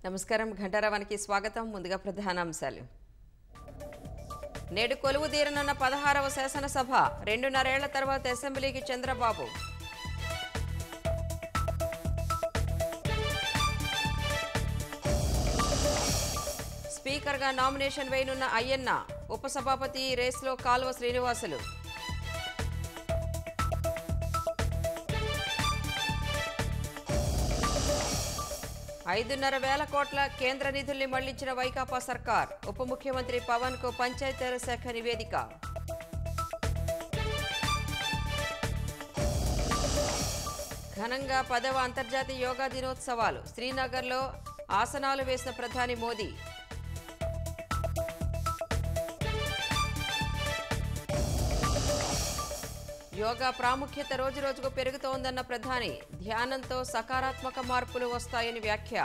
నమస్కారం ఘంటారావానికి స్వాగతం. ముందుగా ప్రధానాంశాలు. నేడు కొలువు తీరనున్న 16వ శాసనసభ 2.5 ఏళ్ల తర్వాత అసెంబ్లీకి చంద్రబాబు. స్పీకర్గా నామినేషన్ వేయనున్న అయ్యన్న, ఉపసభాపతి రేస్లో కాల్వ శ్రీనివాసులు. $5.5 కోట్ల కేంద్ర నిధుల్ని మళ్లించిన వైకాపా సర్కార్. ఉప ముఖ్యమంత్రి పవన్ కు పంచాయతీరాజ్ శాఖ నివేదిక. ఘనంగా 10వ అంతర్జాతీయ యోగా దినోత్సవాలు. శ్రీనగర్లో ఆసనాలు వేసిన ప్రధాని మోదీ. యోగా ప్రాముఖ్యత రోజురోజుకు పెరుగుతోందన్న ప్రధాని. ధ్యానంతో సకారాత్మక మార్పులు వస్తాయని వ్యాఖ్య.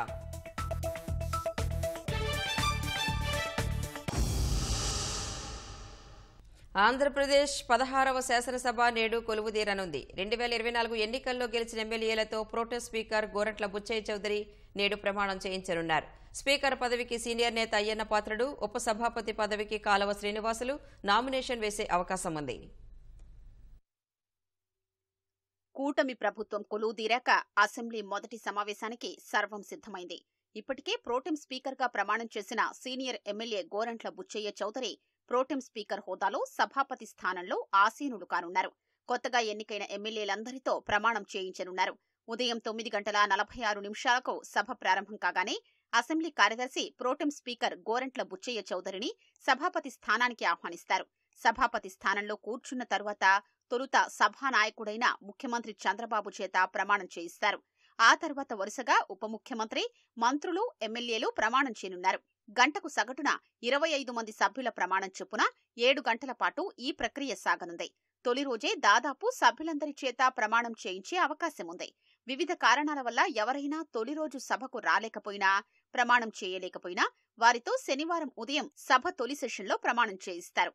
ఆంధ్రప్రదేశ్ 16వ శాసనసభ నేడు కొలువుదీరనుంది. 2024 ఎన్నికల్లో గెలిచిన ఎమ్మెల్యేలతో ప్రోటెం స్పీకర్ గోరంట్ల బుచ్చయ్య చౌదరి నేడు ప్రమాణం చేయించనున్నారు. స్పీకర్ పదవికి సీనియర్ నేత అయ్యన్న పాత్రుడు, ఉపసభాపతి పదవికి కాలవ శ్రీనివాసులు నామినేషన్ వేసే అవకాశం ఉంది. కూటమి ప్రభుత్వం కొలువుదీరాక అసెంబ్లీ మొదటి సమావేశానికి సర్వం సిద్ధమైంది. ఇప్పటికే ప్రోటెం స్పీకర్గా ప్రమాణం చేసిన senior MLA Gorantla Butchaiah Chowdary protem speaker హోదాలో సభాపతి స్థానంలో ఆసీనుడు కానున్నారు. కొత్తగా ఎన్నికైన ఎమ్మెల్యేలందరితో ప్రమాణం చేయించనున్నారు. ఉదయం 9:46 సభ ప్రారంభం కాగానే అసెంబ్లీ కార్యదర్శి ప్రోటెం స్పీకర్ గోరంట్ల బుచ్చయ్య చౌదరిని సభాపతి స్థానానికి ఆహ్వానిస్తారు. సభాపతి స్థానంలో కూర్చున్న తరువాత తొలుత సభానాయకుడైన ముఖ్యమంత్రి చంద్రబాబు చేత ప్రమాణం చేయిస్తారు. ఆ తర్వాత వరుసగా ఉప ముఖ్యమంత్రి, మంత్రులు, ఎమ్మెల్యేలు ప్రమాణం చేయనున్నారు. గంటకు సగటున 25 మంది సభ్యుల ప్రమాణం చొప్పున 7 గంటల పాటు ఈ ప్రక్రియ సాగనుంది. తొలి రోజే దాదాపు సభ్యులందరి చేత ప్రమాణం చేయించే అవకాశం ఉంది. వివిధ కారణాల వల్ల ఎవరైనా తొలి రోజు సభకు రాలేకపోయినా, ప్రమాణం చేయలేకపోయినా వారితో శనివారం ఉదయం సభ తొలి సెషన్లో ప్రమాణం చేయిస్తారు.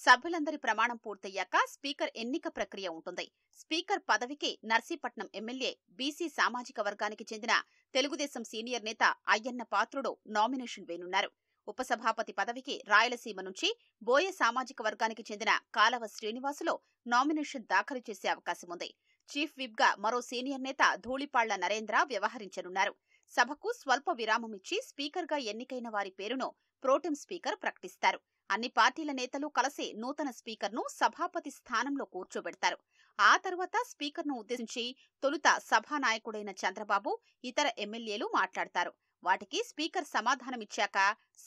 సభ్యులందరి ప్రమాణం పూర్తయ్యాక స్పీకర్ ఎన్నిక ప్రక్రియ ఉంటుంది. స్పీకర్ పదవికి నర్సీపట్నం ఎమ్మెల్యే, బీసీ సామాజిక వర్గానికి చెందిన తెలుగుదేశం సీనియర్ నేత అయ్యన్న పాత్రుడు నామినేషన్ వేనున్నారు. ఉపసభాపతి పదవికి రాయలసీమ నుంచి బోయ సామాజిక వర్గానికి చెందిన కాలవ శ్రీనివాసులు నామినేషన్ దాఖలు చేసే అవకాశం ఉంది. చీఫ్ విప్ గా మరో సీనియర్ నేత ధూళిపాళ్ల నరేంద్ర వ్యవహరించనున్నారు. సభకు స్వల్ప విరామమిచ్చి స్పీకర్గా ఎన్నికైన వారి పేరును ప్రోటెం స్పీకర్ ప్రకటిస్తారు. అన్ని పార్టీల నేతలు కలిసి నూతన స్పీకర్ను సభాపతి స్థానంలో కూర్చోబెడతారు. ఆ తర్వాత స్పీకర్ను ఉద్దేశించి తొలుత సభానాయకుడైన చంద్రబాబు, ఇతర ఎమ్మెల్యేలు మాట్లాడతారు. వాటికి స్పీకర్ సమాధానమిచ్చాక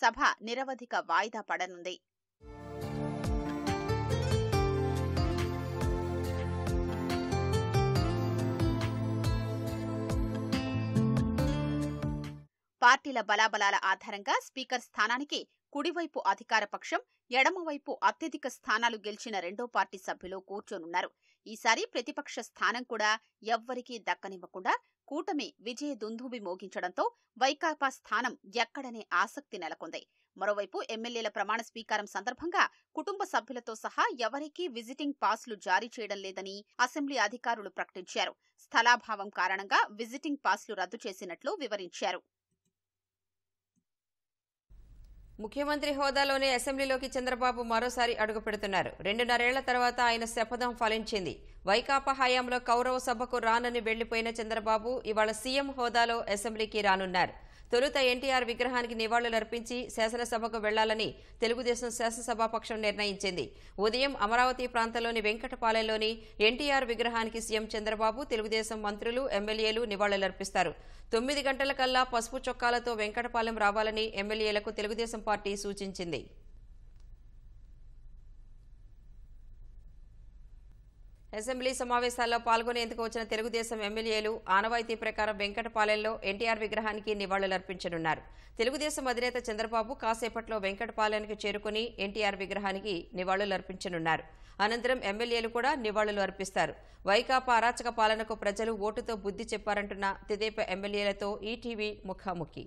సభ నిరవధిక వాయిదా పడనుంది. పార్టీల బలాబలాల ఆధారంగా స్పీకర్ స్థానానికి కుడివైపు అధికార పక్షం, ఎడమవైపు అత్యధిక స్థానాలు గెలిచిన రెండో పార్టీ సభ్యులు కూర్చోనున్నారు. ఈసారి ప్రతిపక్ష స్థానం కూడా ఎవ్వరికీ దక్కనివ్వకుండా కూటమి విజయ దుందుబి మోగించడంతో వైకాపా స్థానం ఎక్కడనే ఆసక్తి నెలకొంది. మరోవైపు ఎమ్మెల్యేల ప్రమాణ స్వీకారం సందర్భంగా కుటుంబ సభ్యులతో సహా ఎవరికీ విజిటింగ్ పాస్లు జారీ చేయడం లేదని అసెంబ్లీ అధికారులు ప్రకటించారు. స్థలాభావం కారణంగా విజిటింగ్ పాస్లు రద్దు చేసినట్లు వివరించారు. ముఖ్యమంత్రి హోదాలోనే అసెంబ్లీలోకి చంద్రబాబు మరోసారి అడుగుపెడుతున్నారు. 2.5 ఏళ్ల తర్వాత ఆయన శపథం ఫలించింది. వైకాపా హయాంలో కౌరవ సభకు రానని వెళ్లిపోయిన చంద్రబాబు ఇవాళ సీఎం హోదాలో అసెంబ్లీకి రానున్నారు. తొలుత ఎన్టీఆర్ విగ్రహానికి నివాళులర్పించి శాసనసభకు వెళ్లాలని తెలుగుదేశం శాసనసభాపక్షం నిర్ణయించింది. ఉదయం అమరావతి ప్రాంతంలోని వెంకటపాలెంలోని ఎన్టీఆర్ విగ్రహానికి సీఎం చంద్రబాబు, తెలుగుదేశం మంత్రులు, ఎమ్మెల్యేలు నివాళులర్పిస్తారు. 9 గంటలకల్లా పసుపు చొక్కాలతో వెంకటపాలెం రావాలని ఎమ్మెల్యేలకు తెలుగుదేశం పార్టీ సూచించింది. అసెంబ్లీ సమావేశాల్లో పాల్గొనేందుకు వచ్చిన తెలుగుదేశం ఎమ్మెల్యేలు ఆనవాయితీ ప్రకారం వెంకటపాలెంలో ఎన్టీఆర్ విగ్రహానికి నివాళులర్పించనున్నారు. తెలుగుదేశం అధినేత చంద్రబాబు కాసేపట్లో వెంకటపాలెంకి చేరుకుని ఎన్టీఆర్ విగ్రహానికి నివాళులర్పించనున్నారు. అనంతరం ఎమ్మెల్యేలు కూడా నివాళులు అర్పిస్తారు. వైకాపా అరాచక పాలనకు ప్రజలు ఓటుతో బుద్ధి చెప్పారంటున్న తెదేపా ఎమ్మెల్యేలతో ఈటీవీ ముఖాముఖి.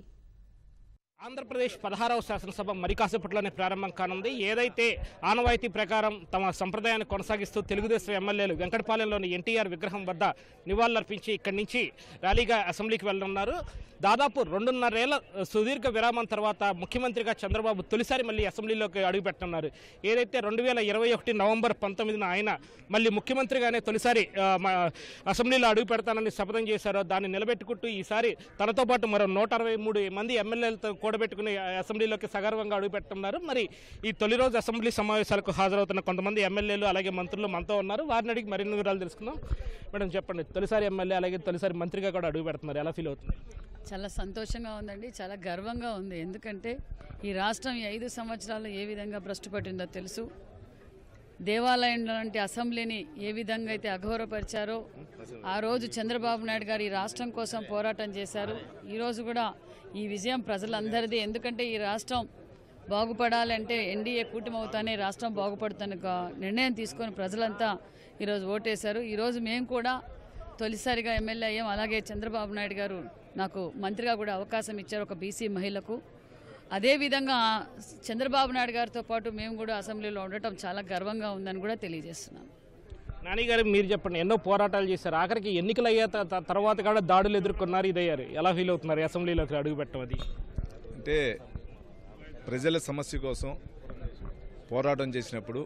ఆంధ్రప్రదేశ్ 16వ శాసనసభ మరి కాసేపట్లోనే ప్రారంభం కానుంది. ఏదైతే ఆనవాయితీ ప్రకారం తమ సంప్రదాయాన్ని కొనసాగిస్తూ తెలుగుదేశం ఎమ్మెల్యేలు వెంకటపాలెంలోని ఎన్టీఆర్ విగ్రహం వద్ద నివాళులర్పించి ఇక్కడి నుంచి ర్యాలీగా అసెంబ్లీకి వెళ్లనున్నారు. దాదాపు 2.5 ఏళ్ల సుదీర్ఘ విరామం తర్వాత ముఖ్యమంత్రిగా చంద్రబాబు తొలిసారి మళ్ళీ అసెంబ్లీలోకి అడుగుపెట్టనున్నారు. ఏదైతే 2021 నవంబర్ 19న ఆయన మళ్ళీ ముఖ్యమంత్రిగానే తొలిసారి అసెంబ్లీలో అడుగు పెడతానని శపథం చేశారో దాన్ని నిలబెట్టుకుంటూ ఈసారి తనతో పాటు మరో 163 మంది ఎమ్మెల్యేలతో కూడబెట్టుకుని అసెంబ్లీలోకి సగర్వంగా అడుగుపెట్టున్నారు. మరి ఈ తొలి రోజు అసెంబ్లీ సమావేశాలకు హాజరవుతున్న కొంతమంది ఎమ్మెల్యేలు అలాగే మంత్రులు మనతో ఉన్నారు. వారిని అడిగి మరిన్ని వివరాలు తెలుసుకుందాం. మేడం చెప్పండి, తొలిసారి ఎమ్మెల్యే అలాగే తొలిసారి మంత్రిగా కూడా అడుగు పెడుతున్నారు, ఎలా ఫీల్ అవుతుంది? చాలా సంతోషంగా ఉందండి, చాలా గర్వంగా ఉంది. ఎందుకంటే ఈ రాష్ట్రం ఈ 5 సంవత్సరాలు ఏ విధంగా భ్రష్టు పట్టిందో తెలుసు. దేవాలయం లాంటి అసెంబ్లీని ఏ విధంగా అయితే అఘోరపరిచారో ఆ రోజు చంద్రబాబు నాయుడు గారు ఈ రాష్ట్రం కోసం పోరాటం చేశారు. ఈరోజు కూడా ఈ విజయం ప్రజలందరిది. ఎందుకంటే ఈ రాష్ట్రం బాగుపడాలంటే ఎన్డీఏ కూటమి అవుతానే రాష్ట్రం బాగుపడుతున్న నిర్ణయం తీసుకొని ప్రజలంతా ఈరోజు ఓటేశారు. ఈరోజు మేము కూడా తొలిసారిగా ఎమ్మెల్యే అయ్యాం. అలాగే చంద్రబాబు నాయుడు గారు నాకు మంత్రిగా కూడా అవకాశం ఇచ్చారు, ఒక బీసీ మహిళకు. అదేవిధంగా చంద్రబాబు నాయుడు గారితో పాటు మేము కూడా అసెంబ్లీలో ఉండటం చాలా గర్వంగా ఉందని కూడా తెలియజేస్తున్నాం. నాని గారు మీరు చెప్పండి, ఎన్నో పోరాటాలు చేశారు, ఆఖరికి ఎన్నికలు అయ్యే తర్వాత కూడా దాడులు ఎదుర్కొన్నారు, ఇదయ్యారు, ఎలా ఫీల్ అవుతున్నారు అసెంబ్లీలోకి అడుగు పెట్టడం? అది అంటే ప్రజల సమస్య కోసం పోరాటం చేసినప్పుడు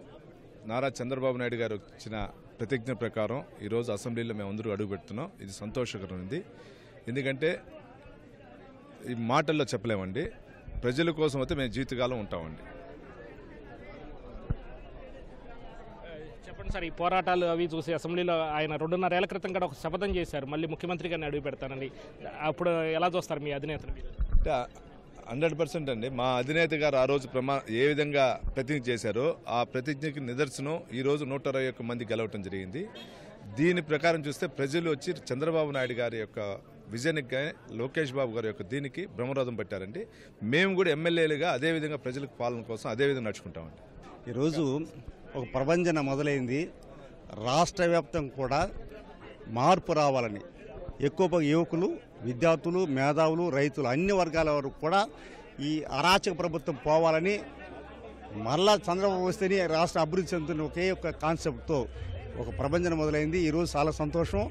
నారా చంద్రబాబు నాయుడు గారు ఇచ్చిన ప్రతిజ్ఞ ప్రకారం ఈరోజు అసెంబ్లీలో మేము అందరూ అడుగు పెడుతున్నాం. ఇది సంతోషకరమైనది. ఎందుకంటే ఈ మాటల్లో చెప్పలేమండి, ప్రజల కోసం అయితే మేము జీవితకాలం ఉంటామండి. చెప్పండి సార్, ఈ పోరాటాలు అవి చూసి అసెంబ్లీలో ఆయన 2.5 ఏళ్ల క్రితం కూడా ఒక శపథం చేశారు, మళ్ళీ ముఖ్యమంత్రిగానే అడుగు పెడతానని. అప్పుడు ఎలా చూస్తారు మీ అధినేతను? అంటే 100% అండి. మా అధినేత గారు ఆ రోజు ఏ విధంగా ప్రతిజ్ఞ చేశారో ఆ ప్రతిజ్ఞకి నిదర్శనం ఈరోజు 121 మంది గెలవటం జరిగింది. దీని ప్రకారం చూస్తే ప్రజలు వచ్చి చంద్రబాబు నాయుడు గారి యొక్క విజయానికి, లోకేష్ బాబు గారి యొక్క దీనికి బ్రహ్మరథం పట్టారండి. మేము కూడా ఎమ్మెల్యేలుగా అదేవిధంగా ప్రజలకు పాలన కోసం అదేవిధంగా నడుచుకుంటామండి. ఈరోజు ఒక ప్రభంజన మొదలైంది. రాష్ట్ర వ్యాప్తం కూడా మార్పు రావాలని ఎక్కువ యువకులు, విద్యార్థులు, మేధావులు, రైతులు అన్ని వర్గాల వరకు కూడా ఈ అరాచక ప్రభుత్వం పోవాలని, మరలా చంద్రబాబు వస్తేనే రాష్ట్ర అభివృద్ధి చెందుతున్న ఒకే ఒక కాన్సెప్ట్తో ఒక ప్రభంజన మొదలైంది. ఈరోజు చాలా సంతోషం.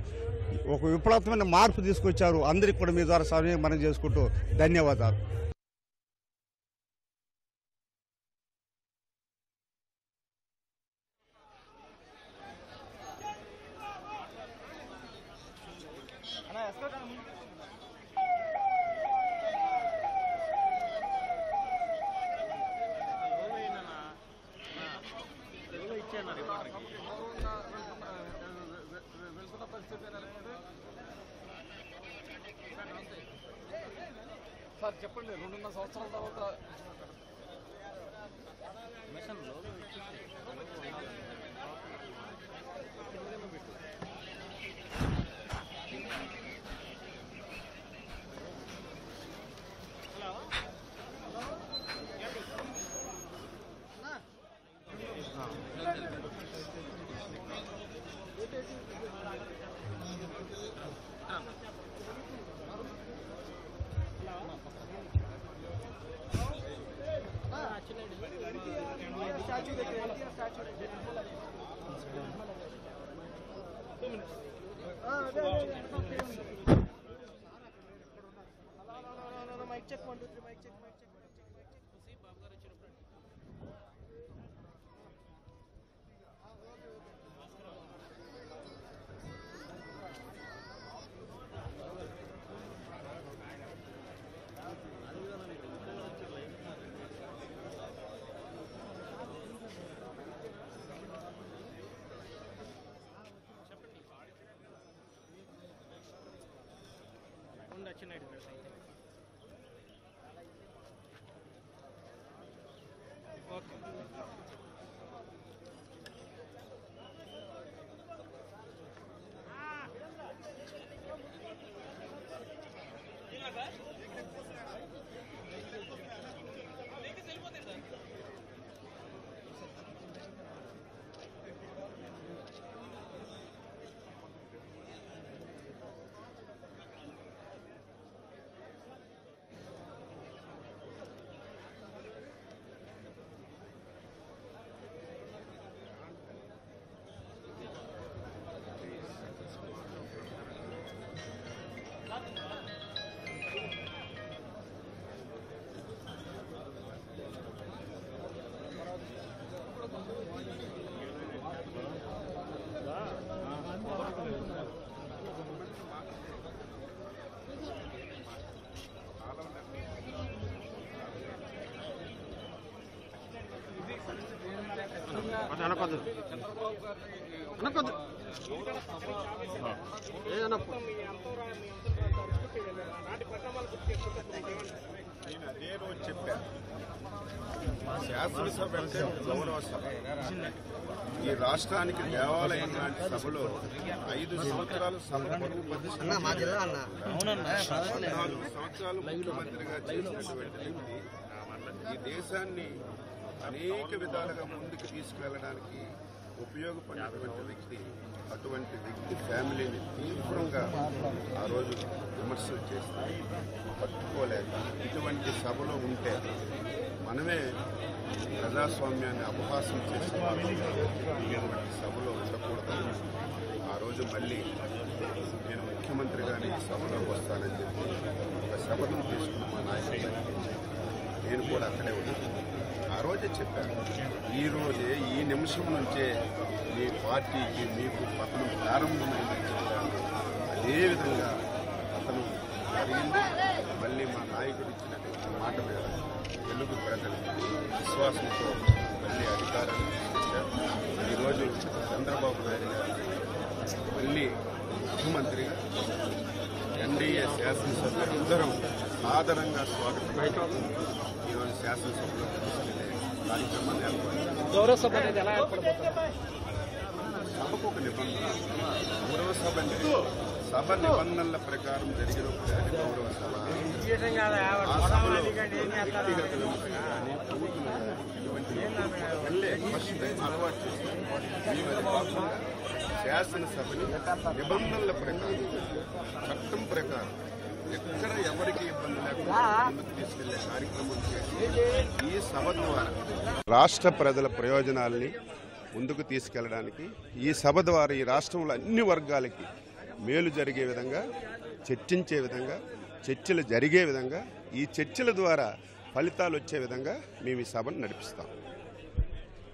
ఒక విప్లవాత్మకమైన మార్పు తీసుకొచ్చారు. అందరికీ కూడా మీ ద్వారా సమయం మనం చేసుకుంటూ ధన్యవాదాలు. సార్ చెప్పండి, 2.5 సంవత్సరాల తర్వాత మిషన్లో మైక్ చెక్ 1 2 3 మైక్ చెక్ బాబు గారు వచ్చినప్పుడు నేను అదే రోజు చెప్పాను, శాసనసభ అంటే గౌరవ సభ. ఈ రాష్ట్రానికి దేవాలయం లాంటి సభలో 5 సంవత్సరాలు సభ పొరుగు 14 సంవత్సరాలు ముఖ్యమంత్రిగా చేసినటువంటి వ్యక్తి ఈ దేశాన్ని అనేక విధాలుగా ముందుకు తీసుకువెళ్ళడానికి ఉపయోగపడినటువంటి వ్యక్తి. అటువంటి వ్యక్తి ఫ్యామిలీని తీవ్రంగా ఆ రోజు విమర్శలు చేస్తారు. పట్టుకోలేక ఇటువంటి సభలో ఉంటే మనమే ప్రజాస్వామ్యాన్ని అపహాసం చేసే ఇటువంటి సభలో ఉండకూడదని ఆ రోజు మళ్ళీ నేను ముఖ్యమంత్రిగానే ఈ సభలోకి వస్తానని చెప్పి ఒక శపథం తీసుకున్న మా నాయకుడు నేను కూడా అక్కడే ఉన్నాను. ఆ రోజే చెప్పాను, ఈ రోజే ఈ నిమిషం నుంచే మీ పార్టీకి మీకు పతనం ప్రారంభమైందని చెప్పాను. అదేవిధంగా పతనం జరిగింది. మళ్ళీ మా నాయకుడు ఇచ్చినటువంటి మాట మీద తెలుగు ప్రజలు విశ్వాసంతో మళ్ళీ అధికారాన్ని తీసుకొచ్చారు. ఈరోజు చంద్రబాబు నాయుడు గారు మళ్ళీ ముఖ్యమంత్రిగా ఎన్డీఏ శాసనసభ్యులందరం సాదరంగా స్వాగతం ఈరోజు శాసనసభలో తీసుకెళ్లే కార్యక్రమాన్ని ఏర్పడింది. గౌరవ సభ అనేది ఎలా ఏర్పడబోతుంది? సభకు ఒక నిబంధన. గౌరవ సభ అంటే సభ నిబంధనల ప్రకారం జరిగిన ఒకసారి గౌరవ సభ. ఆ సభలో వ్యక్తిగత విమర్శలు కానీ పూర్తులు కానీ ఇటువంటి ఫస్ట్ టైం అలవాటు చేశారు. మేము అది కాకుండా శాసనసభని నిబంధనల ప్రకారం, చట్టం ప్రకారం ఎక్కడ ఎవరికి ఇబ్బంది లేకుండా ముందుకు తీసుకెళ్లే కార్యక్రమం చేసి ఈ సభ ద్వారా రాష్ట్ర ప్రజల ప్రయోజనాల్ని ముందుకు తీసుకెళ్లడానికి ఈ సభ ద్వారా ఈ రాష్ట్రంలో అన్ని వర్గాలకి మేలు జరిగే విధంగా, చర్చించే విధంగా, చర్చలు జరిగే విధంగా, ఈ చర్చల ద్వారా ఫలితాలు వచ్చే విధంగా మేము ఈ సభను నడిపిస్తాం.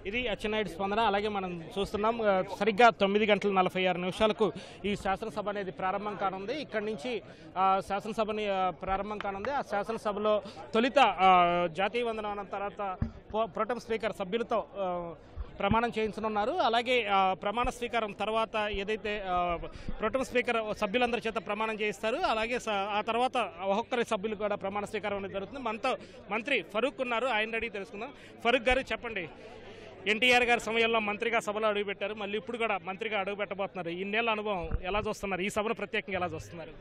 ఇది అచ్చెన్నాయుడు స్పందన. అలాగే మనం చూస్తున్నాం, సరిగ్గా 9:46 ఈ శాసనసభ అనేది ప్రారంభం కానుంది. ఇక్కడి నుంచి శాసనసభని ప్రారంభం కానుంది. ఆ శాసనసభలో తొలిత జాతీయ వందనం తర్వాత ప్రోటెం స్పీకర్ సభ్యులతో ప్రమాణం చేయించనున్నారు. అలాగే ప్రమాణ స్వీకారం తర్వాత ఏదైతే ప్రోటెం స్పీకర్ సభ్యులందరి చేత ప్రమాణం చేయిస్తారు. అలాగే ఆ తర్వాత ఒక్కొక్కరి సభ్యులు కూడా ప్రమాణ స్వీకారం అనేది జరుగుతుంది. మనతో మంత్రి ఫరూక్ ఉన్నారు, ఆయన అడిగి తెలుసుకుందాం. ఫరూక్ గారు చెప్పండి, ఎన్టీఆర్ గారి సమయంలో మంత్రిగా సభలో అడుగుపెట్టారు, మళ్ళీ ఇప్పుడు కూడా మంత్రిగా అడుగుపెట్టబోతున్నారు. ఇన్నేళ్ల అనుభవం ఎలా చూస్తున్నారు? ఈ సభను ప్రత్యేకంగా ఎలా చూస్తున్నారు?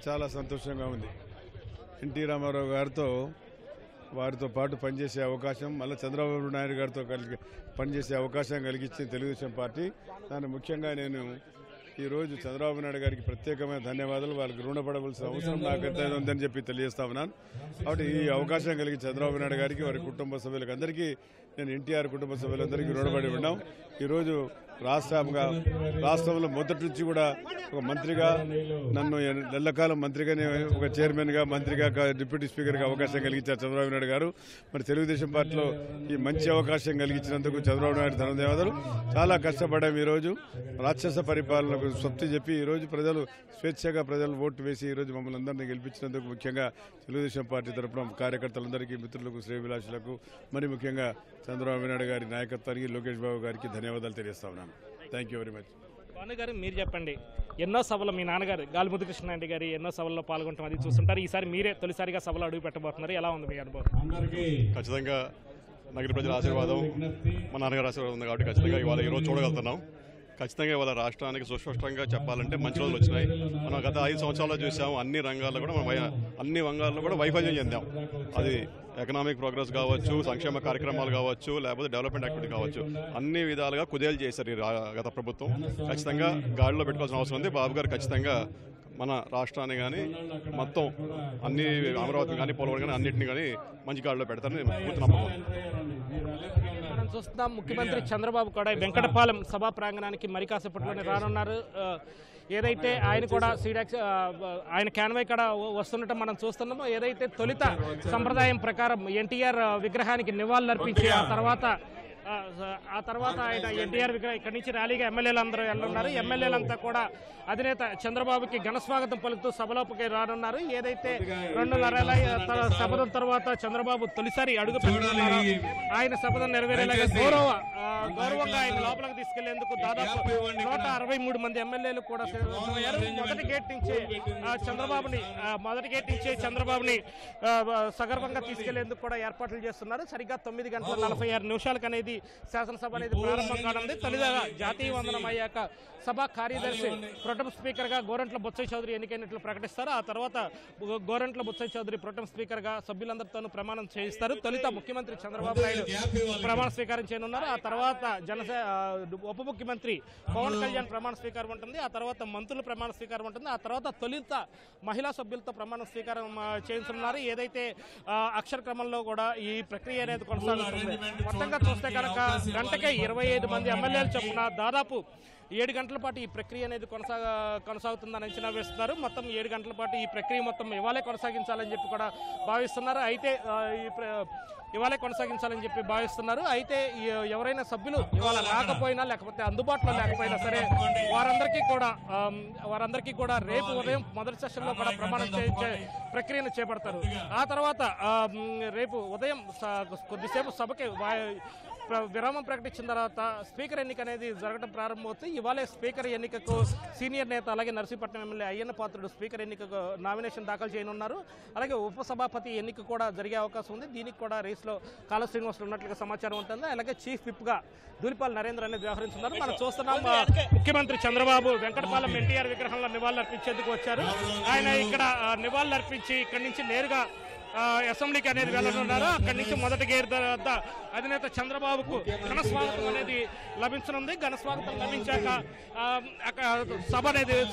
చాలా సంతోషంగా ఉంది. ఎన్టీ రామారావు గారితో వారితో పాటు పనిచేసే అవకాశం, మళ్ళీ చంద్రబాబు నాయుడు గారితో పనిచేసే అవకాశం కలిగించింది తెలుగుదేశం పార్టీ. దాన్ని ముఖ్యంగా నేను ఈరోజు చంద్రబాబు నాయుడు గారికి ప్రత్యేకమైన ధన్యవాదాలు, వాళ్ళకి రుణపడవలసిన అవసరం నాకు ఎంతైనా ఉందని చెప్పి తెలియజేస్తా ఉన్నాను. కాబట్టి ఈ అవకాశం కలిగి చంద్రబాబు నాయుడు గారికి, వారి కుటుంబ సభ్యులకు అందరికీ, నేను ఎన్టీఆర్ కుటుంబ సభ్యులందరికీ రుణపడి ఉన్నాం. ఈరోజు రాష్ట్రంలో మొదటి నుంచి కూడా ఒక మంత్రిగా, నన్ను నెల్లకాలం మంత్రిగానే ఒక చైర్మన్గా, మంత్రిగా, డిప్యూటీ స్పీకర్గా అవకాశం కలిగించారు చంద్రబాబు నాయుడు గారు. మరి తెలుగుదేశం పార్టీలో ఈ మంచి అవకాశం కలిగించినందుకు చంద్రబాబు నాయుడు ధన్యవాదాలు. చాలా కష్టపడాం. ఈరోజు రాక్షస పరిపాలనకు స్వస్తి చెప్పి ఈరోజు స్వేచ్ఛగా ప్రజలు ఓటు వేసి ఈరోజు మమ్మల్ని అందరినీ గెలిపించినందుకు ముఖ్యంగా తెలుగుదేశం పార్టీ తరఫున కార్యకర్తలందరికీ, మిత్రులకు, శ్రేయభిలాషులకు, మరి ముఖ్యంగా చంద్రబాబు నాయుడు గారి నాయకత్వానికి, లోకేష్ బాబు గారికి ధన్యవాదాలు తెలియజేస్తా ఉన్నాను. Thank you very much. Bhanu గారు, మీరు చెప్పండి, ఎన్నో సభలు మీ నాన్నగారు గాలిముద్దు కృష్ణారెడ్డి గారి ఎన్నో సభల్లో పాల్గొంటాం, అది చూస్తుంటారు. ఈసారి మీరే తొలిసారిగా సభలో అడుగు పెట్టబోతున్నారు. ఎలా ఉంది మీ అనుభవం? ఖచ్చితంగా నగర ప్రజల ఆశీర్వాదం, మా నాన్నగారి ఆశీర్వాదం ఉంది కాబట్టి ఖచ్చితంగా ఇవాళ ఈరోజు చూడగలుగుతున్నాం. ఖచ్చితంగా ఇవాళ రాష్ట్రానికి సుస్పష్టంగా చెప్పాలంటే మంచి రోజులు వచ్చినాయి. మనం గత 5 సంవత్సరాల్లో చూసాము, అన్ని రంగాల్లో కూడా వైఫల్యం చెందాం. అది ఎకనామిక్ ప్రోగ్రెస్ కావచ్చు, సంక్షేమ కార్యక్రమాలు కావచ్చు, లేకపోతే డెవలప్మెంట్ యాక్టివిటీ కావచ్చు, అన్ని విధాలుగా కుదేలు చేశారు ఈ గత ప్రభుత్వం. ఖచ్చితంగా గాడిలో పెట్టుకోవాల్సిన అవసరం ఉంది. బాబు గారు ఖచ్చితంగా మన రాష్ట్రాన్ని కానీ, మొత్తం అన్ని అమరావతి కానీ, పోలవరం కానీ అన్నింటినీ కానీ మంచి గాడిలో పెడతారని పూర్తి నమ్మకం. మనం చూస్తున్నాం, ముఖ్యమంత్రి చంద్రబాబు కూడా వెంకటపాలెం సభా ప్రాంగణానికి మరి కాసేపట్లోనే రానున్నారు. ఏదైతే ఆయన కూడా సీడాక్స్ ఆయన క్యాన్వై కూడా వస్తుండటం మనం చూస్తున్నామో, ఏదైతే తొలిత సంప్రదాయం ప్రకారం ఎన్టీఆర్ విగ్రహానికి నివాళులర్పించి ఆ తర్వాత ఆయన ఎన్టీఆర్ విగ్రహం ఇక్కడి నుంచి ర్యాలీగా ఎమ్మెల్యేలు అందరూ వెళ్ళున్నారు. ఎమ్మెల్యేలంతా కూడా అధినేత చంద్రబాబుకి ఘనస్వాగతం పలుకుతూ సభలోకి రానున్నారు. ఏదైతే 2.5 శపథం తర్వాత చంద్రబాబు తొలిసారి అడుగు పెడుతున్నారో ఆయన శపథం నెరవేరేలాగా గౌరవ గౌరవంగా ఆయన లోపలికి తీసుకెళ్లేందుకు దాదాపు 163 మంది ఎమ్మెల్యేలు కూడా సిద్ధమయ్యారు. మొదటి గేట్ నుంచే చంద్రబాబుని సగర్వంగా తీసుకెళ్లేందుకు కూడా ఏర్పాట్లు చేస్తున్నారు. సరిగ్గా 9:46 అనేది శాసనసభ అనేది ప్రారంభం కానుంది. తొలిగా జాతీయ వందనం అయ్యాక సభా కార్యదర్శి ప్రొటెం స్పీకర్ గా గోరంట్ల బొత్స చౌదరి ఎన్నికైనట్లు ప్రకటిస్తారు. ఆ తర్వాత గోరంట్ల బొత్స చౌదరి ప్రొటెం స్పీకర్ గా సభ్యులందరితోనూ ప్రమాణం చేయిస్తారు. తొలుత ముఖ్యమంత్రి చంద్రబాబు నాయుడు ప్రమాణ స్వీకారం చేయనున్నారు. ఆ తర్వాత ఉప ముఖ్యమంత్రి పవన్ కళ్యాణ్ ప్రమాణ స్వీకారం ఉంటుంది. ఆ తర్వాత మంత్రుల ప్రమాణ స్వీకారం ఉంటుంది. ఆ తర్వాత తొలుత మహిళా సభ్యులతో ప్రమాణ స్వీకారం చేస్తున్నారు. ఏదైతే అక్షర క్రమంలో కూడా ఈ ప్రక్రియ అనేది కొనసాగుతుంది. మొత్తంగా చూస్తే కనుక గంటకే 25 మంది ఎమ్మెల్యేలు చొప్పున దాదాపు 7 గంటల పాటు ఈ ప్రక్రియ అనేది కొనసాగుతుందని అంచనా వేస్తున్నారు. మొత్తం 7 గంటల పాటు ఈ ప్రక్రియ మొత్తం ఇవాళే కొనసాగించాలని చెప్పి కూడా భావిస్తున్నారు. అయితే ఇవాళే కొనసాగించాలని చెప్పి భావిస్తున్నారు. అయితే ఎవరైనా సభ్యులు ఇవాళ రాకపోయినా లేకపోతే అందుబాటులో లేకపోయినా సరే వారందరికీ కూడా రేపు ఉదయం మొదటి సెషన్లో కూడా ప్రమాణం చేయించే ప్రక్రియను చేపడతారు. ఆ తర్వాత రేపు ఉదయం కొద్దిసేపు సభకి విరామం ప్రకటించిన తర్వాత స్పీకర్ ఎన్నిక అనేది జరగడం ప్రారంభమవుతుంది. ఇవాళే స్పీకర్ ఎన్నికకు సీనియర్ నేత అలాగే నర్సీపట్నం ఎమ్మెల్యే అయ్యన్న పాత్రుడు స్పీకర్ ఎన్నికకు నామినేషన్ దాఖలు చేయనున్నారు. అలాగే ఉపసభాపతి ఎన్నిక కూడా జరిగే అవకాశం ఉంది. దీనికి కూడా రేసులో కాళ శ్రీనివాసులు ఉన్నట్లుగా సమాచారం ఉంటుంది. అలాగే చీఫ్ విప్ గా దూలిపాల్ నరేంద్ర అనేది వ్యవహరిస్తున్నారు. మనం చూస్తున్నాం ముఖ్యమంత్రి చంద్రబాబు వెంకటపాలెం ఎన్టీఆర్ విగ్రహంలో నివాళులర్పించేందుకు వచ్చారు. ఆయన ఇక్కడ నివాళులర్పించి ఇక్కడి నుంచి నేరుగా అసెంబ్లీకి అనేది వెళ్ళనున్నారు. అక్కడి నుంచి మొదటి గేట్ వద్ద అధినేత చంద్రబాబుకు ఘన స్వాగతం అనేది లభించనుంది. ఘన స్వాగతం లభించాక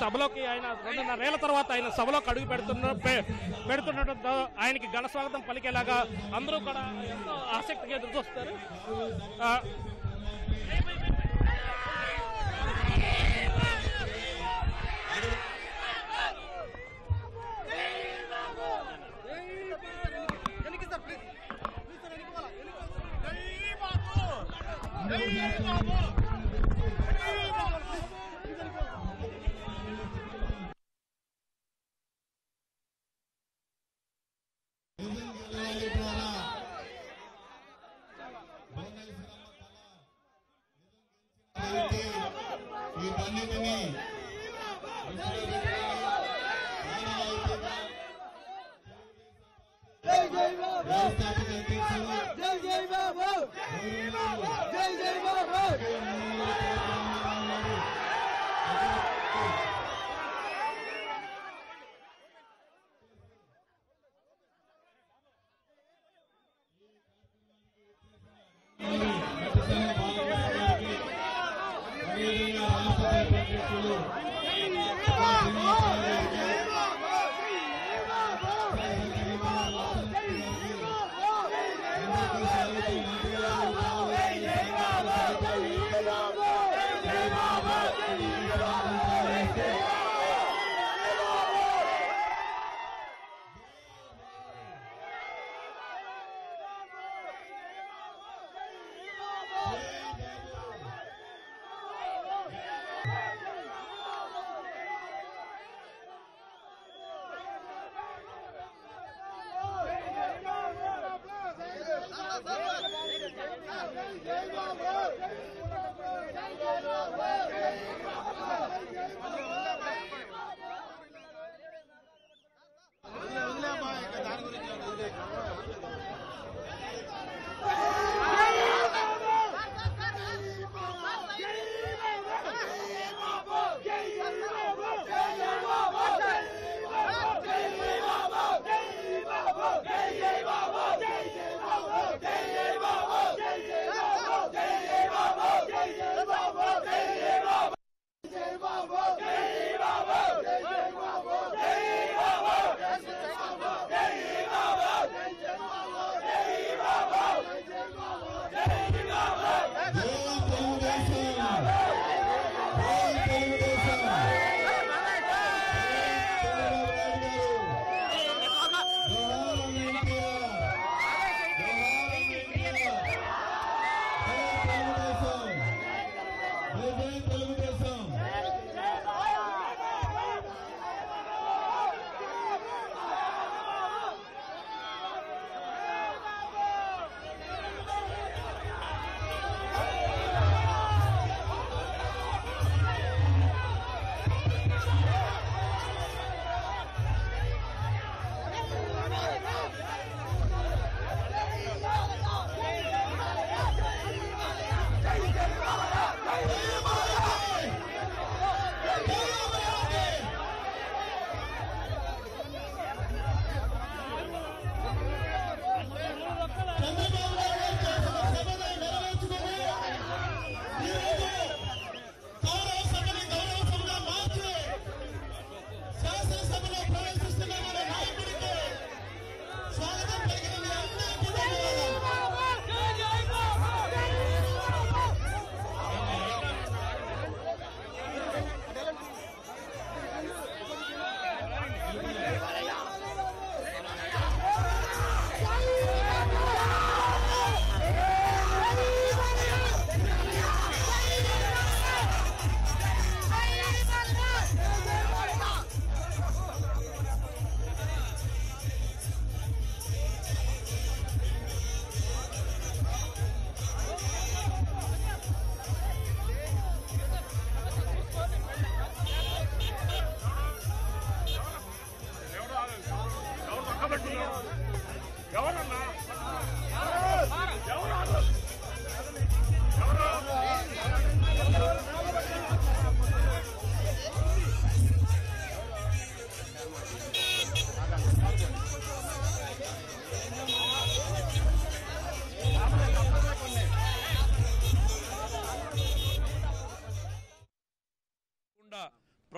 సభలోకి ఆయన 2.5 ఏళ్ల తర్వాత ఆయన సభలోకి అడుగు పెడుతుండటంతో ఆయనకి ఘన స్వాగతం పలికేలాగా అందరూ కూడా ఎంతో ఆసక్తిగా ఎదురు చూస్తారు.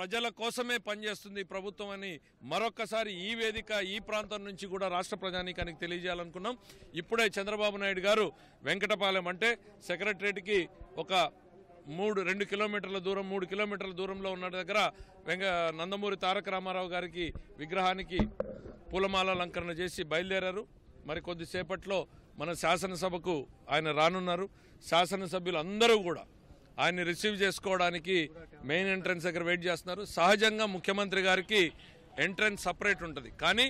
ప్రజల కోసమే పనిచేస్తుంది ప్రభుత్వం అని మరొక్కసారి ఈ వేదిక ఈ ప్రాంతం నుంచి కూడా రాష్ట్ర ప్రజానీకానికి తెలియజేయాలనుకున్నాం. ఇప్పుడే చంద్రబాబు నాయుడు గారు వెంకటపాలెం అంటే సెక్రటరేట్కి ఒక 2 కిలోమీటర్ల దూరం 3 కిలోమీటర్ల దూరంలో ఉన్న దగ్గర నందమూరి తారక రామారావు గారికి విగ్రహానికి పూలమాల అలంకరణ చేసి బయలుదేరారు. మరి కొద్దిసేపట్లో మన శాసనసభకు ఆయన రానున్నారు. శాసనసభ్యులు అందరూ కూడా ఆయన్ని రిసీవ్ చేసుకోవడానికి మెయిన్ ఎంట్రన్స్ దగ్గర వెయిట్ చేస్తున్నారు. సహజంగా ముఖ్యమంత్రి గారికి ఎంట్రన్స్ సపరేట్ ఉంటుంది, కానీ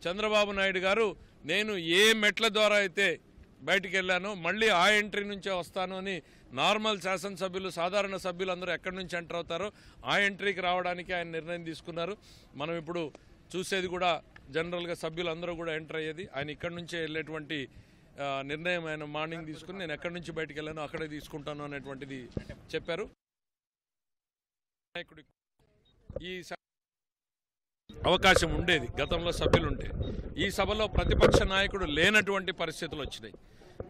చంద్రబాబు నాయుడు గారు నేను ఏ మెట్ల ద్వారా అయితే బయటికి వెళ్ళానో మళ్ళీ ఆ ఎంట్రీ నుంచే వస్తాను అని నార్మల్ శాసనసభ్యులు సాధారణ సభ్యులు అందరూ ఎక్కడి నుంచి ఎంటర్ అవుతారో ఆ ఎంట్రీకి రావడానికి ఆయన నిర్ణయం తీసుకున్నారు. మనం ఇప్పుడు చూసేది కూడా జనరల్గా సభ్యులు అందరూ కూడా ఎంటర్ అయ్యేది ఆయన ఇక్కడి నుంచే వెళ్ళేటువంటి నిర్ణయం ఆయన మార్నింగ్ తీసుకుని నేను ఎక్కడి నుంచి బయటికి వెళ్ళానో అక్కడే తీసుకుంటాను అనేటువంటిది చెప్పారు. ఈ అవకాశం ఉండేది గతంలో సభ్యులుంటే, ఈ సభలో ప్రతిపక్ష నాయకుడు లేనటువంటి పరిస్థితులు వచ్చినాయి.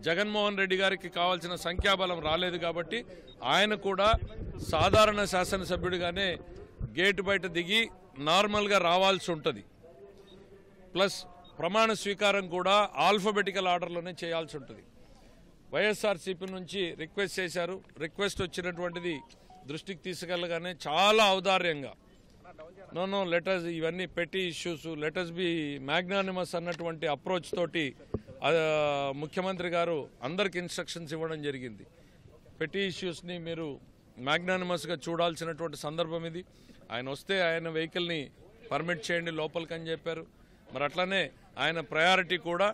జగన్మోహన్ రెడ్డి గారికి కావాల్సిన సంఖ్యాబలం రాలేదు కాబట్టి ఆయన కూడా సాధారణ శాసనసభ్యుడిగానే గేటు బయట దిగి నార్మల్గా రావాల్సి ఉంటుంది. ప్లస్ ప్రమాణ స్వీకారం కూడా ఆల్ఫబెటికల్ ఆర్డర్లోనే చేయాల్సి ఉంటుంది. వైఎస్ఆర్సీపీ నుంచి రిక్వెస్ట్ చేశారు. రిక్వెస్ట్ వచ్చినటువంటిది దృష్టికి తీసుకెళ్ళగానే చాలా ఔదార్యంగా నో లెటర్స్ ఇవన్నీ పెట్టి ఇష్యూస్ లెటర్స్ బి మ్యాగ్నానిమస్ అన్నటువంటి అప్రోచ్ తోటి ముఖ్యమంత్రి గారు అందరికి ఇన్స్ట్రక్షన్స్ ఇవ్వడం జరిగింది. పెట్టి ఇష్యూస్ని మీరు మ్యాగ్నానిమస్గా చూడాల్సినటువంటి సందర్భం ఇది. ఆయన వస్తే ఆయన వెహికల్ని పర్మిట్ చేయండి లోపలికి అని చెప్పారు. మరి అట్లనే ఆయన ప్రయారిటీ కూడా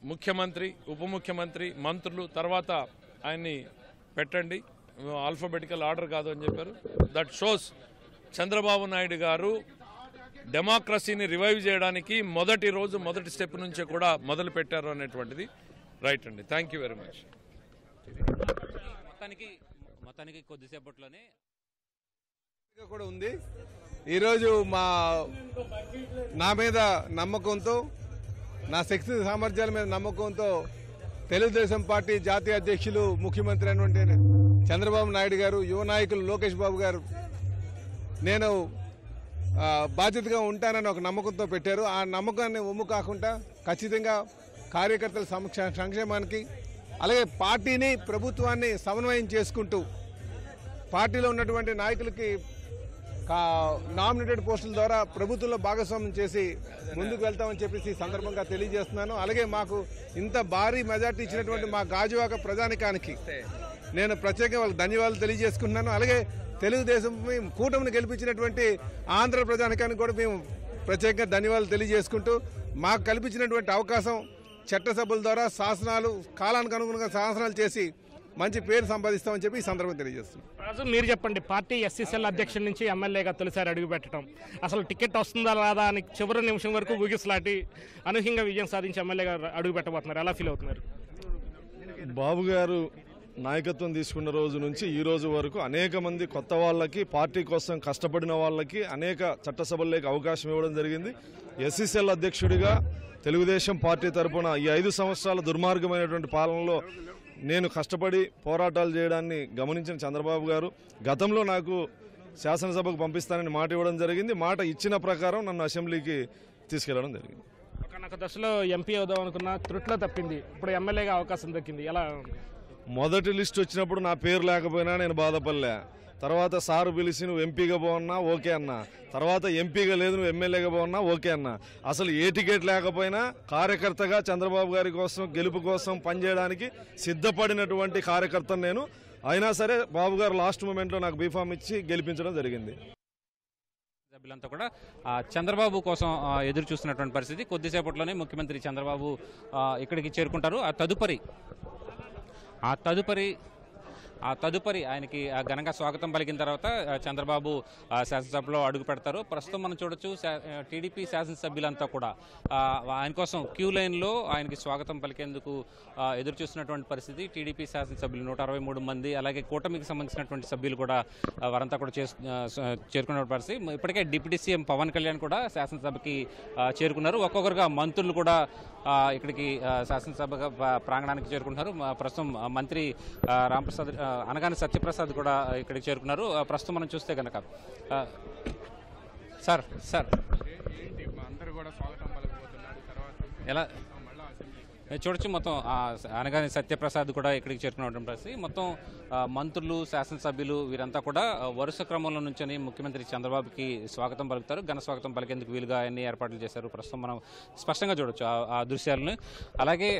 ముఖ్యమంత్రి, ఉప ముఖ్యమంత్రి, మంత్రులు తర్వాత ఆయన్ని పెట్టండి, ఆల్ఫాబెటికల్ ఆర్డర్ కాదు అని చెప్పారు. దట్ షోస్ చంద్రబాబు నాయుడు గారు డెమోక్రసీని రివైవ్ చేయడానికి మొదటి స్టెప్ నుంచే కూడా మొదలు పెట్టారు అనేటువంటిది రైట్ అండి. Thank you very much. మొత్తానికి కొద్దిసేపట్లోనే కూడా ఉంది. ఈరోజు నా మీద నమ్మకంతో, నా శక్తి సామర్థ్యాల మీద నమ్మకంతో తెలుగుదేశం పార్టీ జాతీయ అధ్యక్షులు ముఖ్యమంత్రి అయినటువంటి చంద్రబాబు నాయుడు గారు, యువ నాయకులు లోకేష్ బాబు గారు నేను బాధ్యతగా ఉంటానని ఒక నమ్మకంతో పెట్టారు. ఆ నమ్మకాన్ని ఒమ్ము కాకుండా ఖచ్చితంగా కార్యకర్తల సంక్షేమానికి అలాగే పార్టీని ప్రభుత్వాన్ని సమన్వయం చేసుకుంటూ పార్టీలో ఉన్నటువంటి నాయకులకి నామినేటెడ్ పోస్టుల ద్వారా ప్రభుత్వంలో భాగస్వామ్యం చేసి ముందుకు వెళ్తామని చెప్పేసి ఈ సందర్భంగా తెలియజేస్తున్నాను. అలాగే మాకు ఇంత భారీ మెజార్టీ ఇచ్చినటువంటి మా గాజువాక ప్రజానికానికి నేను ప్రత్యేకంగా వాళ్ళకి ధన్యవాదాలు తెలియజేసుకుంటున్నాను. అలాగే తెలుగుదేశం కూటమిని గెలిపించినటువంటి ఆంధ్ర ప్రజానికానికి కూడా మేము ప్రత్యేకంగా ధన్యవాదాలు తెలియజేసుకుంటూ మాకు కల్పించినటువంటి అవకాశం చట్టసభల ద్వారా శాసనాలు కాలానికి అనుగుణంగా శాసనాలు చేసి మంచి పేరు సంపాదిస్తామని చెప్పి ఈ సందర్భంగా తెలియజేస్తున్నాం. రాజు, మీరు చెప్పండి, పార్టీ ఎస్సీసీఎల్ అధ్యక్షుడి నుంచి ఎమ్మెల్యేగా తొలిసారి అడుగు పెట్టడం, అసలు టికెట్ వస్తుందా రాదా అని చివరి నిమిషం వరకు ఊగిసలాటి అనూహ్యంగా విజయం సాధించి ఎమ్మెల్యేగా అడుగు పెట్టబోతున్నారు, ఎలా ఫీల్ అవుతున్నారు? బాబు గారు నాయకత్వం తీసుకున్న రోజు నుంచి ఈ రోజు వరకు అనేక మంది కొత్త వాళ్ళకి, పార్టీ కోసం కష్టపడిన వాళ్ళకి అనేక చట్టసభల్లోకి అవకాశం ఇవ్వడం జరిగింది. ఎస్సీసీఎల్ అధ్యక్షుడిగా తెలుగుదేశం పార్టీ తరఫున ఈ 5 సంవత్సరాల దుర్మార్గమైనటువంటి పాలనలో నేను కష్టపడి పోరాటాలు చేయడాన్ని గమనించిన చంద్రబాబు గారు గతంలో నాకు శాసనసభకు పంపిస్తానని మాట ఇవ్వడం జరిగింది. మాట ఇచ్చిన ప్రకారం నన్ను అసెంబ్లీకి తీసుకెళ్లడం జరిగింది. ఒక దశలో ఎంపీ అవుదాం అనుకున్న త్రుట్లో తప్పింది, ఇప్పుడు ఎమ్మెల్యేగా అవకాశం దక్కింది, ఎలా? మొదటి లిస్ట్ వచ్చినప్పుడు నా పేరు లేకపోయినా నేను బాధపడలే. తర్వాత సారు పిలిచి నువ్వు ఎంపీగా పోవన్నా ఓకే అన్నా, తర్వాత ఎంపీగా లేదు నువ్వు ఎమ్మెల్యేగా పోవన్నా ఓకే అన్నా. అసలు ఏ టికెట్ లేకపోయినా కార్యకర్తగా చంద్రబాబు గారి కోసం, గెలుపు కోసం పనిచేయడానికి సిద్ధపడినటువంటి కార్యకర్తను నేను. అయినా సరే బాబు గారు లాస్ట్ మూమెంట్లో నాకు బీఫామ్ ఇచ్చి గెలిపించడం జరిగింది. సభ్యులంతా కూడా చంద్రబాబు కోసం ఎదురు చూస్తున్నటువంటి పరిస్థితి. కొద్దిసేపట్లోనే ముఖ్యమంత్రి చంద్రబాబు ఇక్కడికి చేరుకుంటారు. ఆ తదుపరి ఆయనకి ఘనంగా స్వాగతం పలికిన తర్వాత చంద్రబాబు శాసనసభలో అడుగు పెడతారు. ప్రస్తుతం మనం చూడొచ్చు టీడీపీ శాసనసభ్యులంతా కూడా ఆయన కోసం క్యూ లైన్లో ఆయనకి స్వాగతం పలికేందుకు ఎదురు చూస్తున్నటువంటి పరిస్థితి. టీడీపీ శాసనసభ్యులు 163 మంది, అలాగే కూటమికి సంబంధించినటువంటి సభ్యులు కూడా వారంతా కూడా చేరుకున్న పరిస్థితి. ఇప్పటికే డిప్యూటీ సీఎం పవన్ కళ్యాణ్ కూడా శాసనసభకి చేరుకున్నారు. ఒక్కొక్కరుగా మంత్రులు కూడా ఇక్కడికి శాసనసభ ప్రాంగణానికి చేరుకుంటున్నారు. ప్రస్తుతం మంత్రి అనగాని సత్యప్రసాద్ కూడా ఇక్కడికి చేరుకున్నారు. ప్రస్తుతం మనం చూస్తే కనుక సార్ ఎలా చూడొచ్చు, మొత్తం అనగాని సత్యప్రసాద్ కూడా ఇక్కడికి చేరుకున్నటువంటి పరిస్థితి. మొత్తం మంత్రులు, శాసనసభ్యులు వీరంతా కూడా వరుస క్రమంలో నుంచొని ముఖ్యమంత్రి చంద్రబాబుకి స్వాగతం పలుకుతారు. ఘన స్వాగతం పలికేందుకు వీలుగా అన్ని ఏర్పాట్లు చేశారు. ప్రస్తుతం మనం స్పష్టంగా చూడొచ్చు ఆ దృశ్యాలను. అలాగే